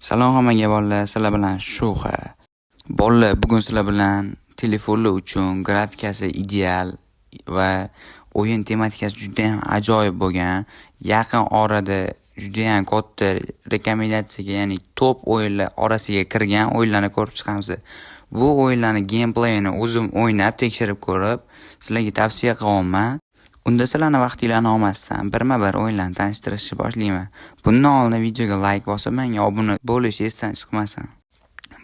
Salom hammaga bolalar, sizlar bilan Shuha. Bolalar, bugun sizlar bilan telefonlar uchun grafikasi ideal va o'yin tematikasi juda ham ajoyib bo'lgan, yaqin orada juda ham katta rekomendatsiyaga, ya'ni top o'yinlar orasiga kirgan o'yinlarni ko'rib chiqamiz. Bu o'yinlarning gameplayini o'zim o'ynab, tekshirib ko'rib, sizlarga tavsiya qilaman. Unda sizlarni vaqtinglarni olmasdan birma-bir o'yinlarni tanishtirishni boshlayman. Bundan oldin videoga like bosib, menga obuna bo'lish esdan chiqmasin.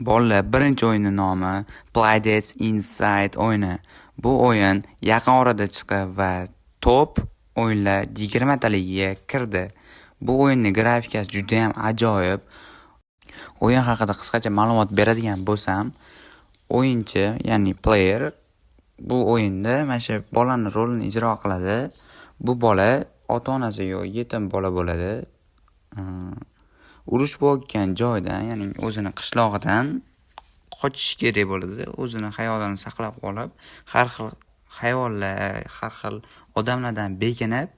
Bolalar, birinchi o'yinning nomi Playdates Inside o'yini. Bu o'yin yaqin orada chiqdi va top o'yinlar 20 taligiga kirdi. Bu o'yinning grafikasi juda ham ajoyib. O'yin haqida qisqacha ma'lumot beradigan bo'lsam, o'yinchi, ya'ni player bu o'yinda mana shu bolaning rolini ijro qiladi. Bu bola ota-onasi yo'q yetim bola bo'ladi. Urush bo'lgan joydan, ya'ni o'zini qishlog'idan qochish kerak bo'ladi. O'zini hayotini saqlab qolib, har xil hayvonlar, har xil odamlardan bekinib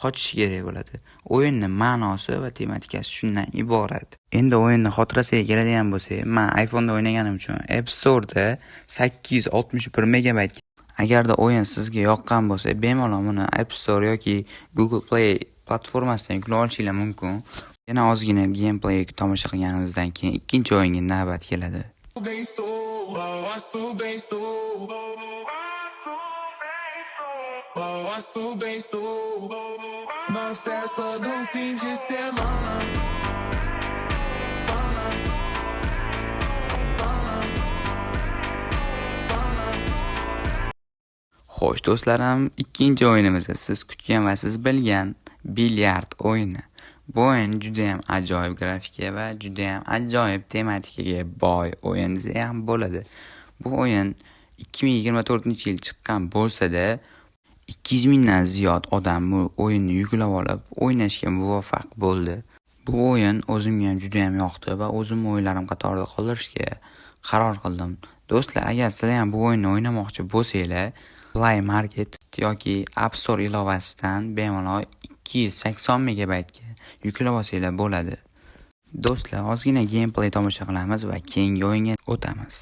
qochish kerak bo'ladi. O'yinning ma'nosi va tematikasi shundan iborat. Endi o'yinning xotirasiga keladigan bo'lsak, men iPhone'da o'ynaganim uchun App Store'da 861 megabayt. Agarda o'yin sizga yoqqan bo'lsa, bemalol buni App Store yoki Google Play platformasidan yuklab olishingiz mumkin. Yana ozgina gameplay tomosha qilganimizdan keyin ikkinchi o'yinga navbat keladi. Xo'sh do'stlarim, ikkinchi o'yinimiz siz kutgan va siz bilgan bilyard o'yini. Bu o'yin juda ham ajoyib grafika va juda ham ajoyib tematikaga boy o'yin desa ham bo'ladi. Bu o'yin 2024-yil chiqqan bo'lsa-da, 200 mingdan ziyod odam bu o'yinni yuklab olib, o'ynashga muvaffaq bo'ldi. Bu o'yin o'zimga ham juda ham yoqdi va o'zim o'yinlarim qatorida qoldirishga qaror qildim. Do'stlar, agar sizlar ham bu o'yinni o'ynamoqchi bo'lsanglar, Play Market yoki App Store ilovasidan bemalol 280 megabaytga yuklab olsanglar bo'ladi. Do'stlar, ozgina gameplay tomosha qilamiz va keyingi o'yinga o'tamiz.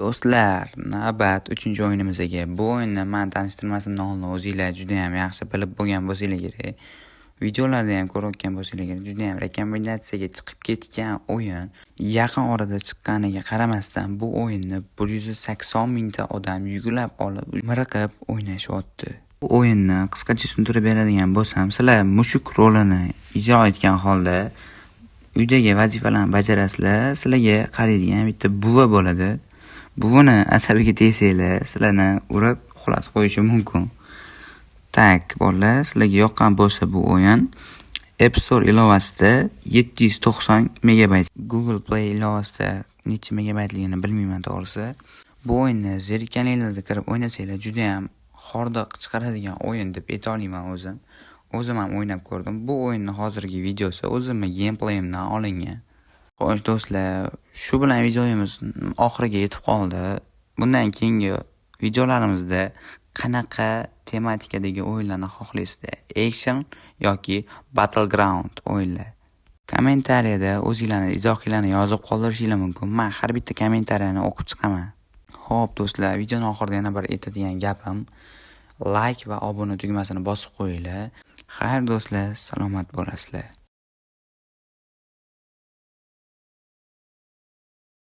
Do'stlar, navbat 3-o'yinimizga. Bu o'yinni men tanishtirmasimdan oldin o'zingizlar juda ham yaxshi bilib bo'lgan bo'lsangiz kerak. Videolarda ham ko'rayotgan bo'lsangiz kerak, juda ham rekomendatsiyaga chiqib ketgan o'yin. Yaqin orada chiqqaniga qaramasdan bu o'yinni 180 mingta odam yuklab olib, miriqib o'ynashyapti. Bu o'yinni qisqacha tushuntirib beradigan bo'lsam, sizlar mushuk rolini ijro etgan holda uydagi vazifalarni bajarasizlar. Sizlarga qaraydigan bitta buva bo'ladi. Buvini asabiga tegsanglar, sizlarni urib uxlatib qo'yishi mumkin. Tak, bolalar, sizlarga yoqqan bo'lsa bu o'yin App Store ilovasida 790 megabayt, Google Play ilovasida necha megabaytligini bilmayman to'g'risi. Bu o'yinni zerikaninglarda kirib o'ynasanglar juda ham hordiq chiqaradigan o'yin deb aytolmayman o'zim. O'zim ham o'ynab ko'rdim. Bu o'yinning hozirgi videosi o'zimning gameplayimdan olingan. Xo'sh do'stlar, shu bilan videomiz oxiriga yetib qoldi. Bundan keyingi videolarimizda qanaqa tematikadagi o'yinlarni xohlaysizlar? Action yoki battleground o'yinlar? Kommentariyada o'zingizlarning izohinglarni yozib qoldirishingiz mumkin. Men har bitta kommentariyani o'qib chiqaman. Xo'p do'stlar, videoning oxirida yana bir aytadigan gapim, like va obuna tugmasini bosib qo'yinglar. Xayr do'stlar, salomat bo'lasizlar.